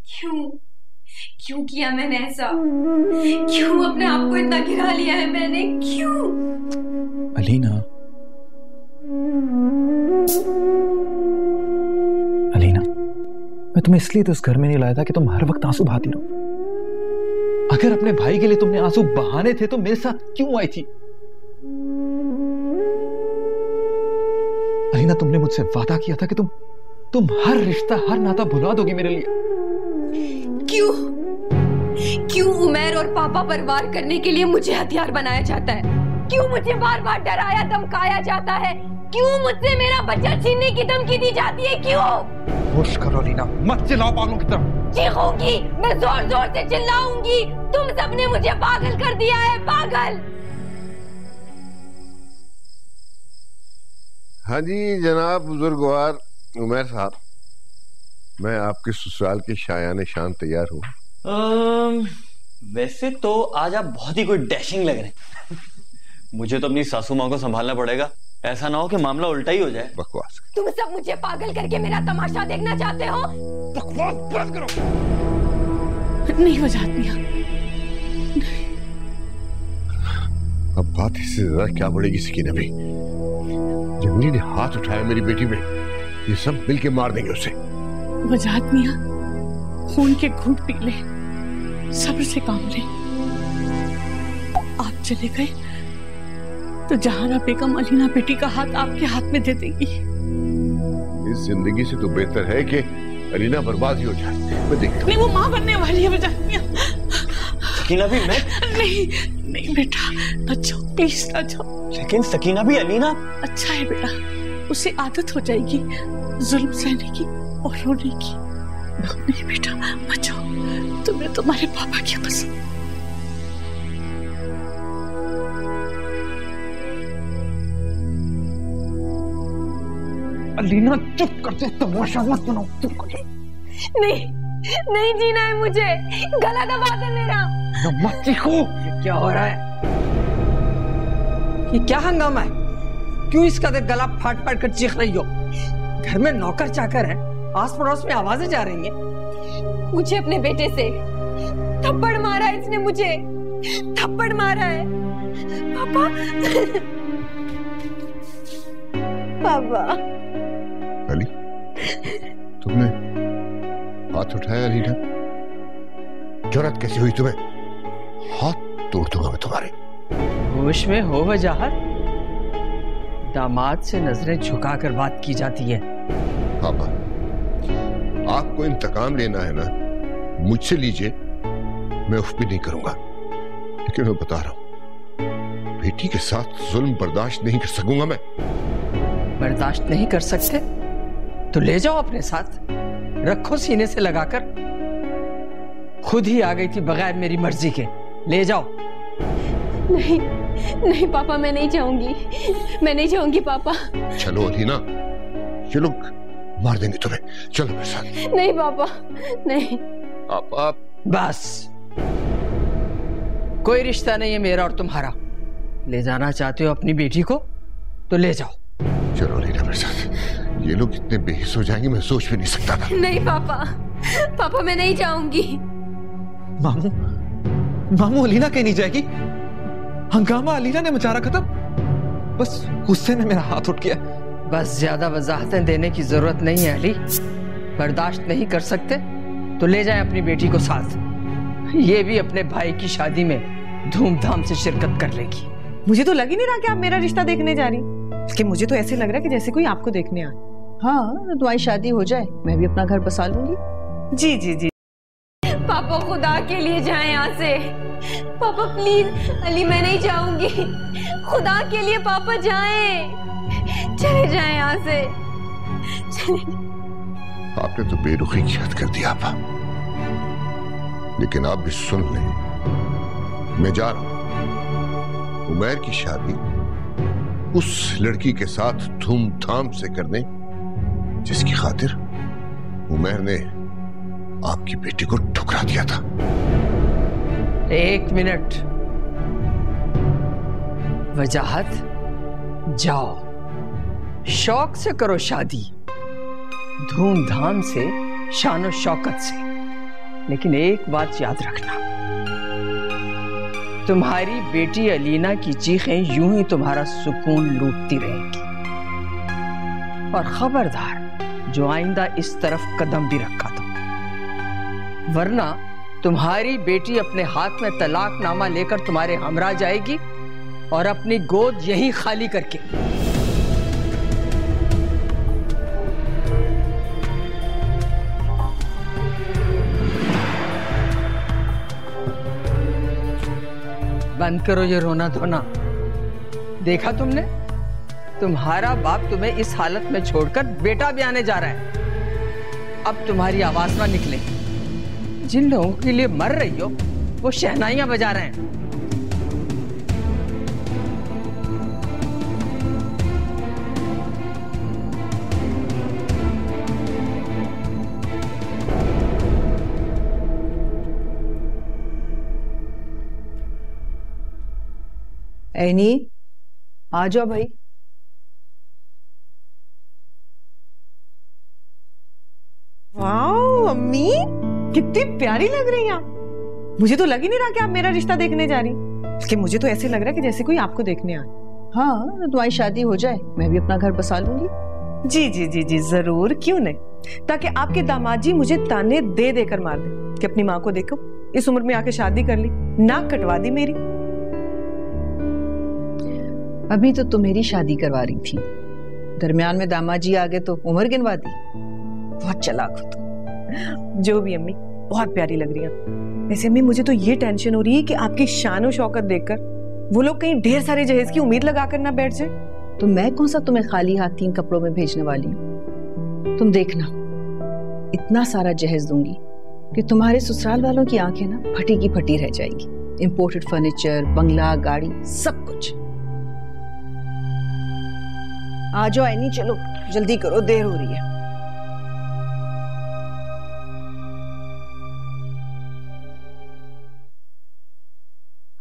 क्यों क्यों किया मैंने ऐसा? क्यों अपने आप को इतना गिरा लिया है मैंने? क्यों? अलीना, अलीना, मैं तुम्हें इसलिए तो इस घर में नहीं लाया था कि तुम हर वक्त आंसू बहाती रहो। अगर अपने भाई के लिए तुमने आंसू बहाने थे तो मेरे साथ क्यों आई थी? अलीना, तुमने मुझसे वादा किया था कि तुम हर रिश्ता, हर नाता भुला दोगी मेरे लिए। क्यों क्यों उमैर और पापा पर वार करने के लिए मुझे हथियार बनाया जाता है? क्यों मुझे बार बार डराया धमकाया जाता है? क्यों मुझसे मेरा बच्चा छीनने की धमकी दी जाती है? क्यों? होश करो अलीना, मत चिल्लाओ पागलों की तरह। चीखूंगी, मैं जोर जोर से चिल्लाऊंगी। तुम सबने मुझे पागल कर दिया है, पागल। हाँ जी जनाब बुजुर्गवार उमैर साहब, मैं आपके ससुराल के शायाने शान तैयार हूँ। वैसे तो आज आप बहुत ही कोई डैशिंग लग रहे हैं। मुझे तो अपनी सासू माँ को संभालना पड़ेगा, ऐसा ना हो कि मामला उल्टा ही हो जाए। बकवास। तुम सब मुझे पागल करके मेरा तमाशा देखना चाहते हो? बकवास बंद करो। नहीं वजाहत मियां। अब बात इससे ज्यादा क्या बढ़ेगी सकीना भी? जंगली ने हाथ उठाया मेरी बेटी पे, ये सब मिलके मार देंगे उसे। वजाहत मियां, खून के घूंट पी ले, सब्र से काम ले। आप चले गए तो जहारा बेगम अलीना बेटी का हाथ आपके हाथ में दे देगी। इस जिंदगी से तो बेहतर है कि अलीना बर्बाद ही हो जाए। मैं देखता नहीं, वो माँ बनने वाली है वजाहत मियां। सकीना भी मैं नहीं बेटा, न जाओ प्लीज, न जाओ। लेकिन सकीना भी अलीना। अच्छा है बेटा, उसे आदत हो जाएगी जुल्म सहने की और रोने की। नहीं बेटा, मत जाओ, तुम्हें तुम्हारे पापा की पसंद। अलीना चुप कर दे, तमाशा मत बनाओ, चुप कर दे। नहीं जीना है मुझे, गला दबा दे मेरा। मत चीखो। ये क्या हो रहा है? ये क्या हंगामा है? क्यों इस कदर गला फाट फाट कर चीख रही हो? घर में नौकर चाकर है, आस पड़ोस में आवाजें जा रही हैं। मुझे अपने बेटे से थप्पड़ मारा है इसने, मुझे थप्पड़ मारा है। पापा पापा। अली, तुमने हाथ उठाया अलीना? जुर्रत कैसी हुई तुम्हें? हाथ तोड़ दूंगा मैं तुम्हारे। होश में हो वजाहत? दामाद से नजरें झुकाकर बात की जाती है। पापा, आपको इंतकाम लेना है ना, मुझसे लीजिए, मैं उफ भी नहीं करूंगा। लेकिन मैं बता रहा हूं, बेटी के साथ जुल्म बर्दाश्त नहीं कर सकूंगा मैं। बर्दाश्त नहीं कर सकते तो ले जाओ अपने साथ, रखो सीने से लगाकर। खुद ही आ गई थी बगैर मेरी मर्जी के, ले जाओ। नहीं पापा, मैं नहीं जाऊंगी, मैं नहीं जाऊंगी पापा। चलो अलीना, ये लोग मार देंगे तुम्हें, चलो मेरे साथ। नहीं पापा, नहीं। आप बस, कोई रिश्ता नहीं है मेरा और तुम्हारा। ले जाना चाहते हो अपनी बेटी को तो ले जाओ। चलो अलीना मेरे साथ। ये लोग इतने बेहिस हो जाएंगे मैं सोच भी नहीं सकता था। नहीं पापा, मैं नहीं जाऊंगी। मामू अलीना कहीं नहीं जाएगी। हंगामा अलीना ने मचा रखा था, बस गुस्से में मेरा हाथ उठ गया। बस ज्यादा वजाहतें देने की जरूरत नहीं है अली। बर्दाश्त नहीं कर सकते तो ले जाएं अपनी बेटी को साथ। ये भी अपने भाई की शादी में धूमधाम से शिरकत कर लेगी। मुझे तो लग ही नहीं रहा कि आप मेरा रिश्ता देखने जा रही, कि मुझे तो ऐसे लग रहा है कि जैसे कोई आपको देखने आए। हाँ, तुम्हारी शादी हो जाए, मैं भी अपना घर बसा लूंगी। जी जी जी। पापा खुदा के लिए जाएं यहाँ से। पापा प्लीज, अली मैं नहीं जाऊंगी, खुदा के लिए पापा जाएं, चले जाएं यहाँ से, चले। आपने तो बेरुखी की हद कर दी आपा, लेकिन आप भी सुन लें, मैं जा रहा हूं। उमैर की शादी उस लड़की के साथ धूमधाम से कर दें जिसकी खातिर उमैर ने आपकी बेटी को ठुकरा दिया था। एक मिनट वजाहत, जाओ शौक से करो शादी, धूमधाम से, शानो शौकत से। लेकिन एक बात याद रखना, तुम्हारी बेटी अलीना की चीखें यूं ही तुम्हारा सुकून लूटती रहेंगी। और खबरदार जो आइंदा इस तरफ कदम भी रखा तो, वरना तुम्हारी बेटी अपने हाथ में तलाकनामा लेकर तुम्हारे हमरा जाएगी और अपनी गोद यहीं खाली करके। बंद करो ये रोना धोना। देखा तुमने, तुम्हारा बाप तुम्हें इस हालत में छोड़कर बेटा भी आने जा रहा है। अब तुम्हारी आवाज ना निकले। जिन लोगों के लिए मर रही हो वो शहनाइयां बजा रहे हैं। ऐनी, आ जाओ भाई। वाह अम्मी, कितनी प्यारी लग रही हैं आप। मुझे तो लग ही नहीं रहा कि आप मेरा रिश्ता देखने जा रही, कि मुझे तो ऐसे लग रहा है कि जैसे कोई आपको देखने आए। हाँ, तुम्हारी शादी हो जाए, मैं भी अपना घर बसा लूंगी। जी जी जी जी जरूर, क्यों नहीं, ताकि आपके दामाद जी मुझे ताने दे देकर मार दे कि अपनी माँ को देखो इस उम्र में आके शादी कर ली, नाक कटवा दी मेरी। अभी तो तुम मेरी शादी करवा रही थी, दरमियान में दामाद जी आ गए तो उम्र गिनवा दी। बहुत चालाक हो तुम। जो भी अम्मी, बहुत प्यारी लग रही है। वैसे अम्मी मुझे तो ये टेंशन हो रही है कि आपकी शान और शौकत देखकर वो लोग कहीं ढेर सारे जहेज की उम्मीद लगा कर ना बैठ जाए। तो मैं कौन सा तुम्हें खाली हाथ 3 कपड़ों में भेजने वाली हूँ। तुम देखना, इतना सारा जहेज दूंगी कि तुम्हारे ससुराल वालों की आंखें ना फटी की फटी रह जाएगी। इंपोर्टेड फर्नीचर, बंगला, गाड़ी, सब कुछ। आ जाओ ऐनी, चलो जल्दी करो, देर हो रही है।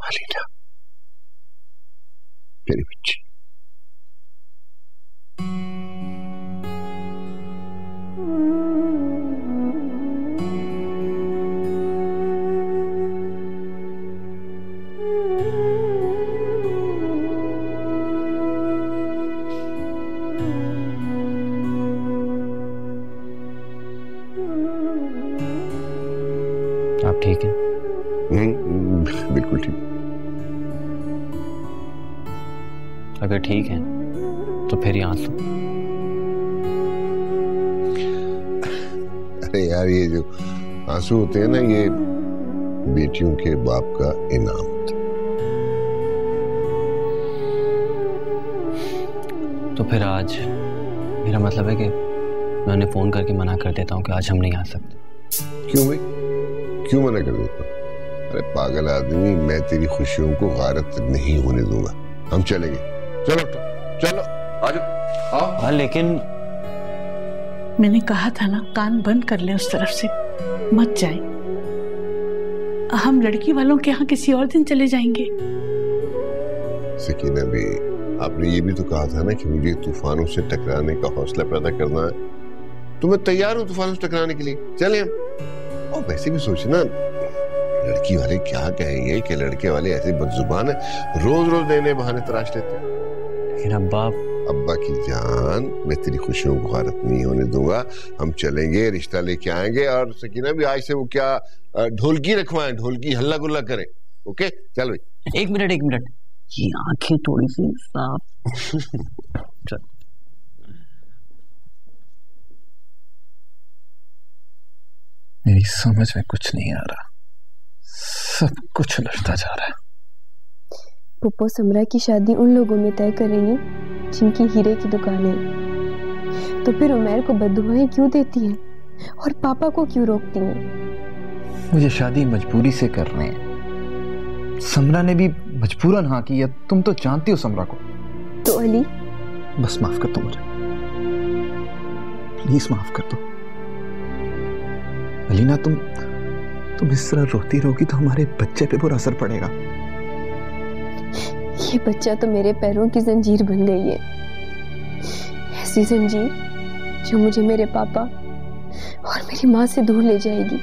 अलीना, मेरी बच्ची, आप ठीक हैं? बिल्कुल ठीक। अगर ठीक हैं तो फिर ये आंसू। अरे यार, ये जो आंसू होते हैं ना, ये बेटियों के बाप का इनाम होता है। तो फिर आज मेरा मतलब है कि मैं उन्हें फोन करके मना कर देता हूँ कि आज हम नहीं आ सकते। क्यों भाई, क्यों मना कर देता? अरे पागल आदमी, मैं तेरी खुशियों को गारत नहीं होने दूंगा। हम चलेंगे, चलो चलो आ जाओ। हाँ लेकिन मैंने कहा था ना, कान बंद कर ले, उस तरफ से मत जाए। हम लड़की वालों के यहाँ किसी और दिन चले जाएंगे। सकीना भी, आपने ये भी तो कहा था ना कि मुझे तूफानों से टकराने का हौसला पैदा करना है। तो मैं तैयार हूँ तूफानों से टकराने के लिए, चले हम। और वैसे भी सोचना, लड़की वाले क्या कहेंगे कि लड़के वाले ऐसे बदजुबान है, रोज रोज नए नए बहाने तराश लेते हैं। लेकिन अब्बा की जान, मैं तेरी खुशियों को गारत नहीं होने दूंगा। हम चलेंगे, रिश्ता लेके आएंगे, और सकीना भी आज से वो क्या ढोलकी रखवाएं, ढोलकी हल्ला गुल्ला करें। ओके चल भाई। एक मिनट, ये आंखें थोड़ी सी साफ। चल। मेरी समझ में कुछ नहीं आ रहा, सब कुछ उलझता जा रहा है। पुप्पो समरा की शादी उन लोगों में तय करेंगी जिनकी हीरे की दुकान है। तो फिर उमैर को बद्दुआएं क्यों देती हैं और पापा को क्यों रोकती हैं? मुझे शादी मजबूरी से कर रहे हैं। समरा ने भी मजबूरन हाँ की है, तुम तो जानती हो समरा को। तो अली, बस माफ कर दो मुझे, प्लीज माफ कर दो। अलीना, तुम इस तरह रोती रहोगी तो हमारे बच्चे पे बुरा असर पड़ेगा। ये बच्चा तो मेरे पैरों की जंजीर बन गई है, ऐसी जंजीर जो मुझे मेरे पापा और मेरी माँ से दूर ले जाएगी।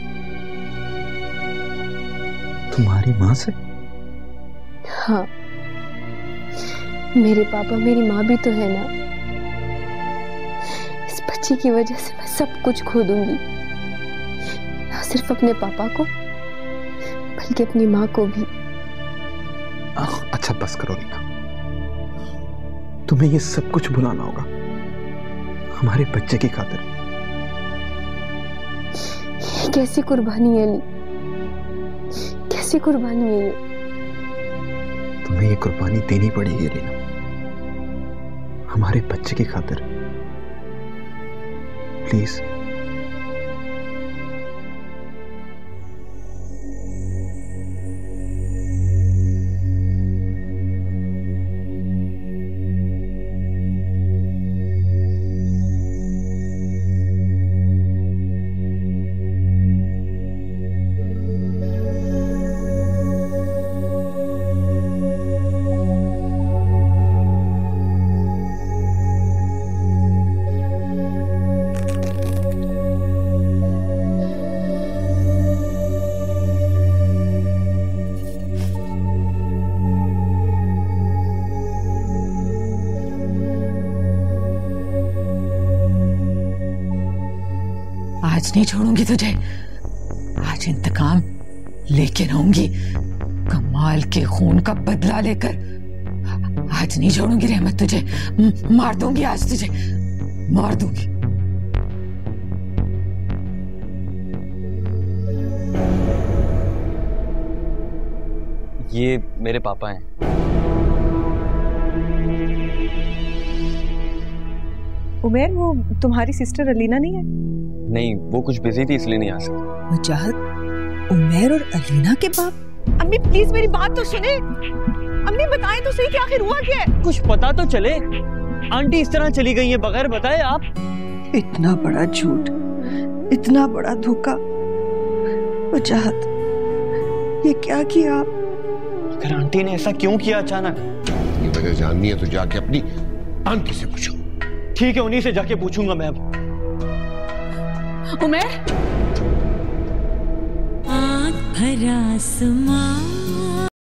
तुम्हारी माँ से? हाँ, मेरे पापा मेरी माँ भी तो है ना। इस बच्ची की वजह से मैं सब कुछ खो दूंगी, ना सिर्फ अपने पापा को बल्कि अपनी माँ को भी। अच्छा बस करो रीना, तुम्हें ये सब कुछ भुलाना होगा हमारे बच्चे की खातिर। कैसी कुर्बानी है अली, कैसी कुर्बानी है ये? तुम्हें ये कुर्बानी देनी पड़ेगी रीना, हमारे बच्चे की खातिर। प्लीज। आज नहीं छोड़ूंगी तुझे, आज इंतकाम लेके रहूंगी, कमाल के खून का बदला लेकर। आज नहीं छोड़ूंगी रहमत तुझे, मार दूंगी आज तुझे, मार दूंगी। ये मेरे पापा हैं। उमेर, वो तुम्हारी सिस्टर अलीना नहीं है? नहीं, वो कुछ बिजी थी इसलिए नहीं आ सकती। मुजाहिद, उमेर और अलीना के बाप? अम्मी प्लीज मेरी बात तो सुने। अम्मी बताएं तो सही कि आखिर हुआ क्या है। कुछ पता तो चले। आंटी इस तरह चली गई है बगैर बताए आप। इतना बड़ा झूठ, इतना बड़ा धोखा। मुजाहिद, ये क्या किया आप? अगर आंटी ने ऐसा क्यों किया अचानक? ये वजह जाननी है तो जाके अपनी आंटी से पूछो। ठीक है, उन्हीं से जाके पूछूंगा मैं अब। उमेर, आँख भरा आसमां